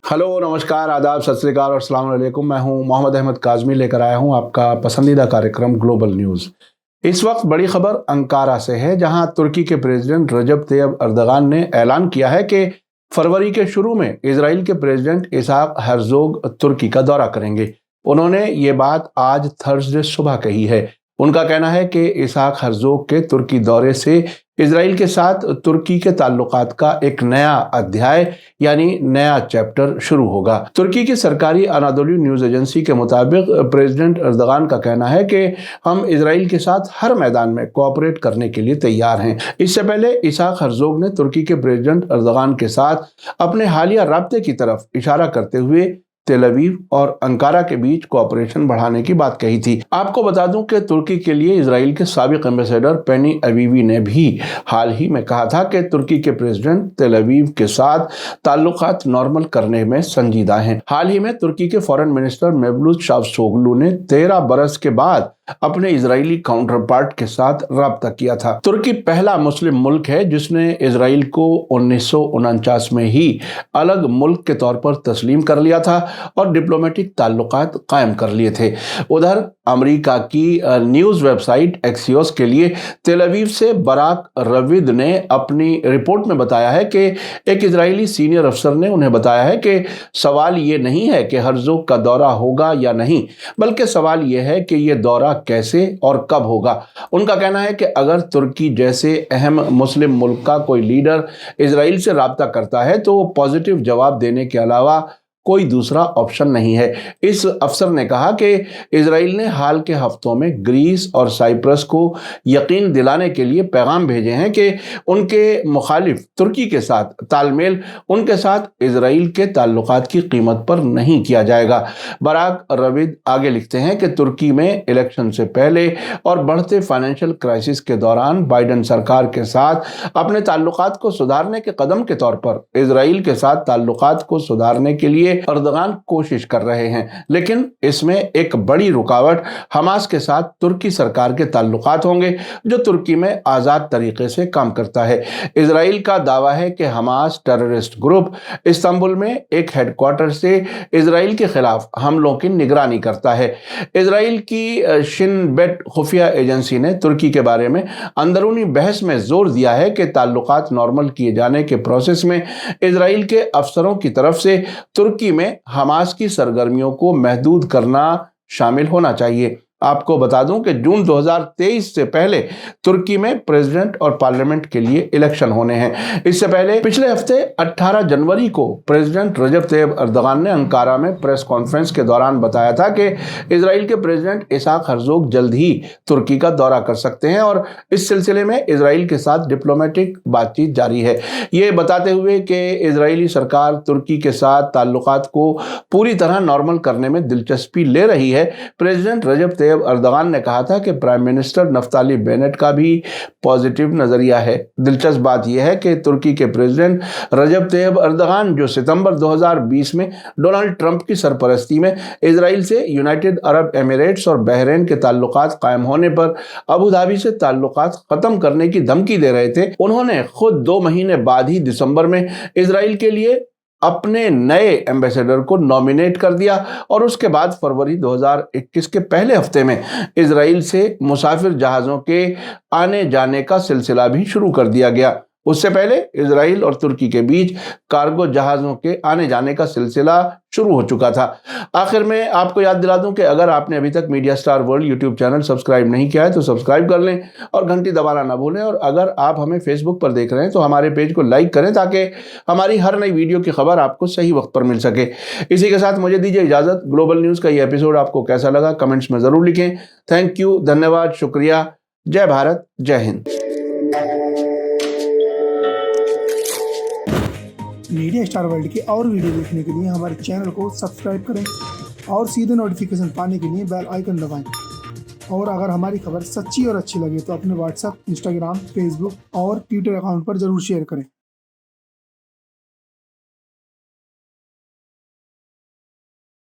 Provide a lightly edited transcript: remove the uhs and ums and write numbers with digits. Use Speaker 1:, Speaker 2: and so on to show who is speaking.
Speaker 1: Hello, नमस्कार, आदाब, सत श्री अकाल और अस्सलाम वालेकुम। मैं हूं मोहम्मद अहमद काज़मी, लेकर आया हूं आपका पसंदीदा कार्यक्रम ग्लोबल न्यूज़। इस वक्त बड़ी खबर अंकारा से है, जहां तुर्की के प्रेसिडेंट रजब तैयब अर्दगान ने ऐलान किया है कि फरवरी के शुरू में इजराइल के प्रेसिडेंट इसहाक हर्जोग तुर्की का दौरा करेंगे। उन्होंने ये बात आज थर्सडे सुबह कही है। उनका कहना है कि इसहाक हर्जोग के तुर्की दौरे से इजराइल के साथ तुर्की के ताल्लुकात का एक नया अध्याय यानी नया चैप्टर शुरू होगा। तुर्की की सरकारी अनादोली न्यूज़ एजेंसी के मुताबिक प्रेसिडेंट अर्दगान का कहना है कि हम इजराइल के साथ हर मैदान में कोऑपरेट करने के लिए तैयार हैं। इससे पहले इसहाक हर्जोग ने तुर्की के प्रेसिडेंट अर्दगान के साथ अपने हालिया राब्ते की तरफ इशारा करते हुए तेल अवीव और अंकारा के बीच कोऑपरेशन बढ़ाने की बात कही थी। आपको बता दूं कि तुर्की के लिए इजराइल के साबिक एम्बेसडर पेनी अवीवी ने भी हाल ही में कहा था कि तुर्की के प्रेसिडेंट तेल अवीव के साथ ताल्लुकात नॉर्मल करने में संजीदा हैं। हाल ही में तुर्की के फॉरेन मिनिस्टर मेवलूत चावुशोगलू ने 13 बरस के बाद अपने इजरायली काउंटर पार्ट के साथ राब्ता किया था। तुर्की पहला मुस्लिम मुल्क है जिसने इजराइल को 1949 में ही अलग मुल्क के तौर पर तस्लीम कर लिया था और डिप्लोमेटिक ताल्लुकात कायम कर लिए थे। उधर अमेरिका की न्यूज़ वेबसाइट एक्सियोस के लिए तेल अवीव से बराक रविद ने अपनी रिपोर्ट में बताया है कि एक इजरायली सीनियर अफसर ने उन्हें बताया है कि सवाल ये नहीं है कि हर्जोग का दौरा होगा या नहीं, बल्कि सवाल ये है कि ये दौरा कैसे और कब होगा। उनका कहना है कि अगर तुर्की जैसे अहम मुस्लिम मुल्क का कोई लीडर इजराइल से राब्ता करता है तो पॉजिटिव जवाब देने के अलावा कोई दूसरा ऑप्शन नहीं है। इस अफसर ने कहा कि इजराइल ने हाल के हफ्तों में ग्रीस और साइप्रस को यकीन दिलाने के लिए पैगाम भेजे हैं कि उनके मुखालिफ तुर्की के साथ तालमेल उनके साथ इजराइल के ताल्लुकात की कीमत पर नहीं किया जाएगा। बराक रविद आगे लिखते हैं कि तुर्की में इलेक्शन से पहले और बढ़ते फाइनेंशियल क्राइसिस के दौरान बाइडेन सरकार के साथ अपने ताल्लुकात को सुधारने के कदम के तौर पर इजराइल के साथ ताल्लुकात को सुधारने के लिए अर्दगान कोशिश कर रहे हैं, लेकिन इसमें एक बड़ी रुकावट हमास के साथ तुर्की सरकार के ताल्लुकात होंगे जो तुर्की में आजाद तरीके से काम करता है। इजराइल का दावा है कि हमास टेररिस्ट ग्रुप इस्तांबुल में एक हेडक्वार्टर से इजराइल के खिलाफ हमलों की निगरानी करता है। इजराइल की शिन बेट खुफिया एजेंसी ने तुर्की के बारे में अंदरूनी बहस में जोर दिया है कि ताल्लुकात नॉर्मल किए जाने के प्रोसेस में इजराइल के अफसरों की तरफ से तुर्की में हमास की सरगर्मियों को महदूद करना शामिल होना चाहिए। आपको बता दूं कि जून 2023 से पहले तुर्की में प्रेसिडेंट और पार्लियामेंट के लिए इलेक्शन होने हैं। इससे पहले पिछले हफ्ते 18 जनवरी को प्रेसिडेंट रजब तैयब अर्दगान ने अंकारा में प्रेस कॉन्फ्रेंस के दौरान बताया था कि इजराइल के प्रेसिडेंट इसहाक हर्जोग जल्द ही तुर्की का दौरा कर सकते हैं और इस सिलसिले में इजराइल के साथ डिप्लोमेटिक बातचीत जारी है। ये बताते हुए कि इजरायली सरकार तुर्की के साथ ताल्लुकात को पूरी तरह नॉर्मल करने में दिलचस्पी ले रही है, प्रेसिडेंट रजब तैयब अर्दगान ने कहा था कि प्राइम मिनिस्टर नफ्ताली बेनेट का भी पॉजिटिव नजरिया है। दिलचस्प बात यह है कि तुर्की के प्रेसिडेंट रजब तैयब अर्दगान, जो सितंबर 2020 में डोनाल्ड ट्रंप की सरपरस्ती में इजराइल से यूनाइटेड अरब एमिरेट्स और बहरीन के ताल्लुकात कायम होने पर अबू धाबी से ताल्लुकात खत्म करने की धमकी दे रहे थे, उन्होंने खुद 2 महीने बाद ही दिसंबर में इजराइल के लिए अपने नए एम्बेसडर को नॉमिनेट कर दिया और उसके बाद फरवरी 2021 के पहले हफ्ते में इजराइल से मुसाफिर जहाज़ों के आने जाने का सिलसिला भी शुरू कर दिया गया। उससे पहले इजराइल और तुर्की के बीच कार्गो जहाज़ों के आने जाने का सिलसिला शुरू हो चुका था। आखिर में आपको याद दिला दूं कि अगर आपने अभी तक media star world YouTube channel subscribe नहीं किया है तो सब्सक्राइब कर लें और घंटी दबाना ना भूलें। और अगर आप हमें फेसबुक पर देख रहे हैं तो हमारे पेज को लाइक करें ताकि हमारी हर नई वीडियो की खबर आपको सही वक्त पर मिल सके। इसी के साथ मुझे दीजिए इजाज़त। ग्लोबल न्यूज़ का ये एपिसोड आपको कैसा लगा कमेंट्स में ज़रूर लिखें। थैंक यू, धन्यवाद, शुक्रिया। जय भारत, जय हिंद।
Speaker 2: मीडिया स्टार वर्ल्ड की और वीडियो देखने के लिए हमारे चैनल को सब्सक्राइब करें और सीधे नोटिफिकेशन पाने के लिए बेल आइकन दबाएं। और अगर हमारी खबर सच्ची और अच्छी लगे तो अपने व्हाट्सएप, इंस्टाग्राम, फेसबुक और ट्विटर अकाउंट पर जरूर शेयर करें।